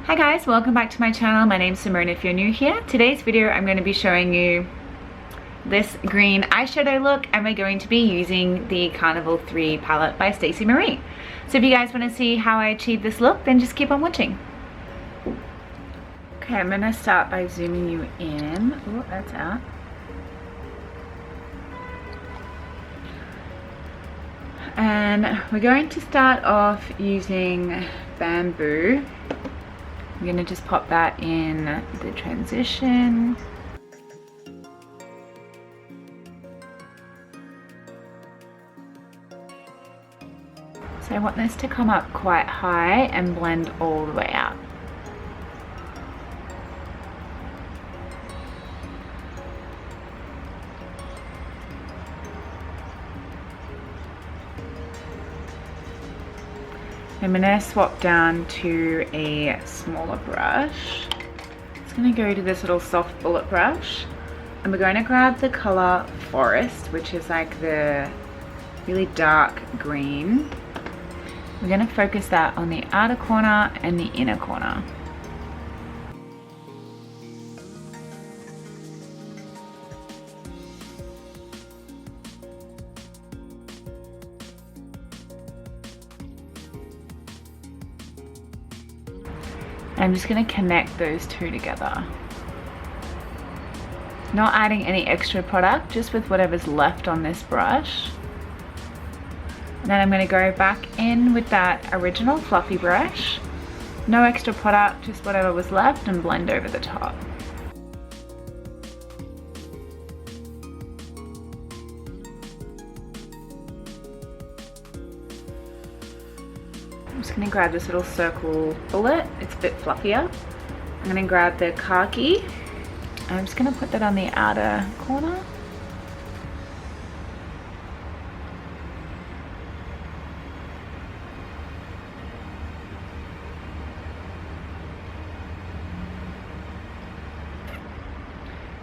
Hi guys, welcome back to my channel. My name's Simone if you're new here. Today's video I'm going to be showing you this green eyeshadow look, and we're going to be using the Carnival 3 palette by Stacey Marie. So if you guys want to see how I achieve this look, then just keep on watching. Okay, I'm going to start by zooming you in. Oh, that's out. And we're going to start off using bamboo. I'm going to just pop that in the transition. So I want this to come up quite high and blend all the way out. I'm going to swap down to a smaller brush. It's going to go to this little soft bullet brush, and we're going to grab the color Forest, which is like the really dark green. We're going to focus that on the outer corner and the inner corner. I'm just going to connect those two together. Not adding any extra product, just with whatever's left on this brush. And then I'm going to go back in with that original fluffy brush. No extra product, just whatever was left, and blend over the top. I'm just going to grab this little circle bullet. It's a bit fluffier. I'm going to grab the khaki. I'm just going to put that on the outer corner.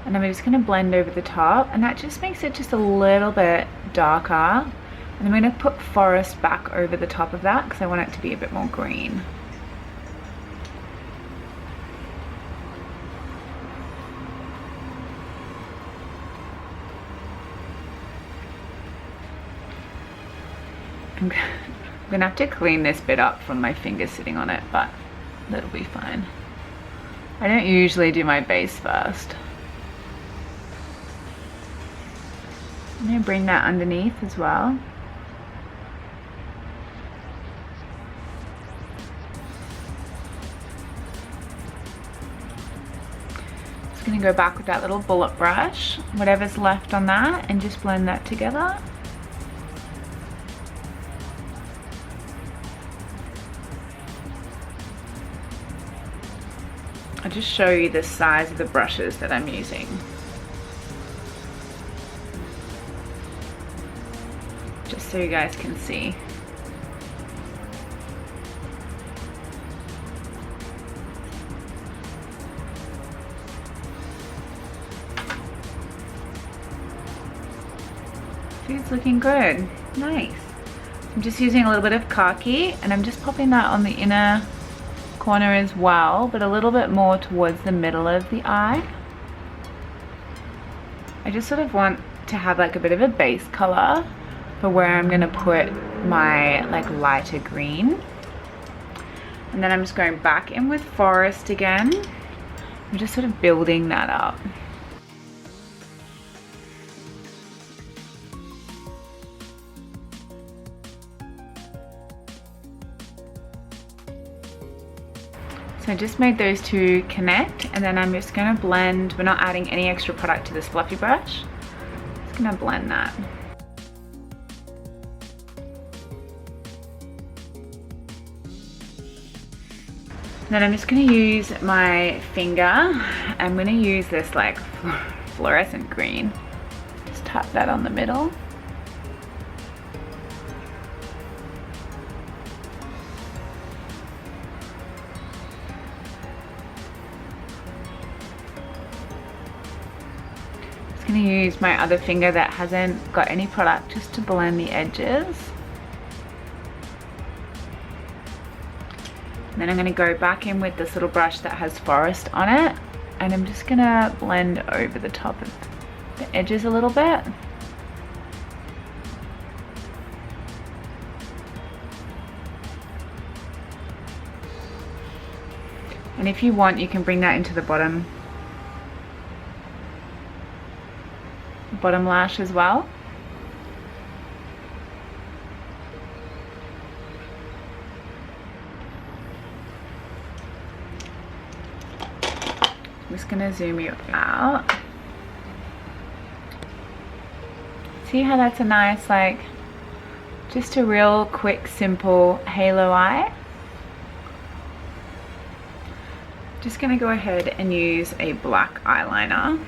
And I'm just going to blend over the top, and that just makes it just a little bit darker. And I'm going to put Forest back over the top of that because I want it to be a bit more green. I'm going to have to clean this bit up from my fingers sitting on it, but that'll be fine. I don't usually do my base first. I'm going to bring that underneath as well. Just going to go back with that little bullet brush, whatever's left on that, and just blend that together. I'll just show you the size of the brushes that I'm using. Just so you guys can see. See, it's looking good. Nice. I'm just using a little bit of khaki, and I'm just popping that on the inner corner as well, but a little bit more towards the middle of the eye. I just sort of want to have like a bit of a base color for where I'm going to put my like lighter green. And then I'm just going back in with Forest again. I'm just sort of building that up. So I just made those two connect, and then I'm just going to blend. We're not adding any extra product to this fluffy brush. Just going to blend that. Then I'm just going to use my finger. I'm going to use this like fluorescent green. Just tap that on the middle. Just going to use my other finger that hasn't got any product just to blend the edges. Then I'm going to go back in with this little brush that has forest on it, and I'm just going to blend over the top of the edges a little bit. And if you want, you can bring that into the bottom lash as well. I'm just gonna zoom you out. See how that's a nice, like, just a real quick, simple halo eye. Just gonna go ahead and use a black eyeliner.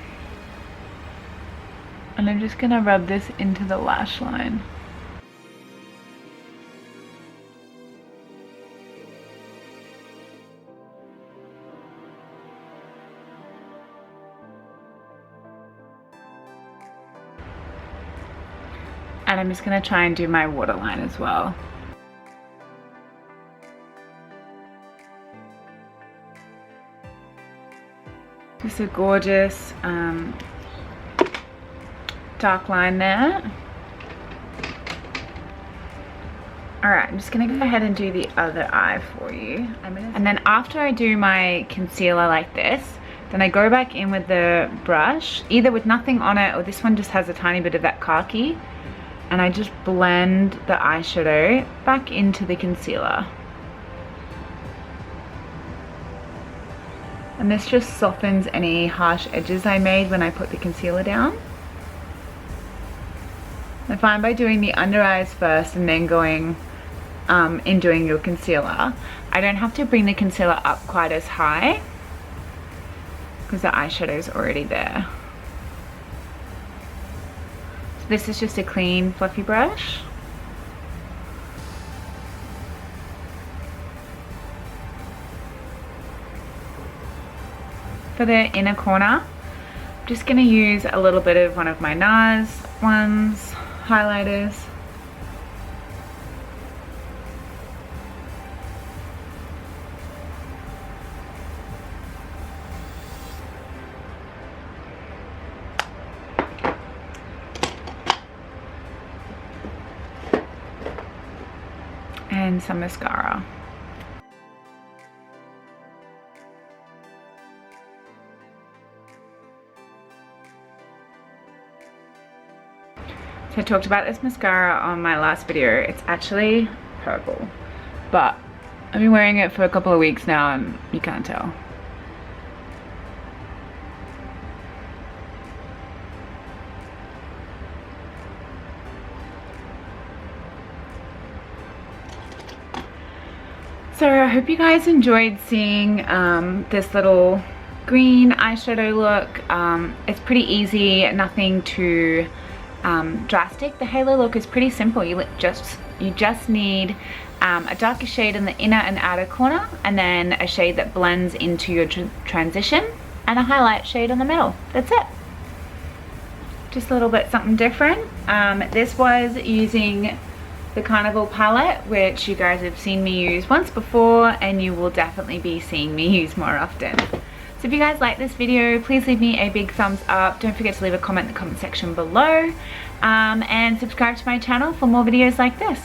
And I'm just gonna rub this into the lash line. And I'm just gonna try and do my waterline as well. Just a gorgeous dark line there. Alright, I'm just going to go ahead and do the other eye for you. And then after I do my concealer like this, then I go back in with the brush, either with nothing on it or this one just has a tiny bit of that khaki, and I just blend the eyeshadow back into the concealer. And this just softens any harsh edges I made when I put the concealer down. I find by doing the under eyes first and then going in doing your concealer, I don't have to bring the concealer up quite as high because the eyeshadow is already there. So this is just a clean fluffy brush. For the inner corner, I'm just going to use a little bit of one of my NARS ones, highlighters. And some mascara. So I talked about this mascara on my last video. It's actually purple, but I've been wearing it for a couple of weeks now and you can't tell. So I hope you guys enjoyed seeing this little green eyeshadow look. It's pretty easy, nothing too drastic. The halo look is pretty simple. You just need a darker shade in the inner and outer corner, and then a shade that blends into your transition, and a highlight shade in the middle. That's it. Just a little bit something different. This was using the Carnival palette, which you guys have seen me use once before, and you will definitely be seeing me use more often. So if you guys like this video, please leave me a big thumbs up. Don't forget to leave a comment in the comment section below, and subscribe to my channel for more videos like this.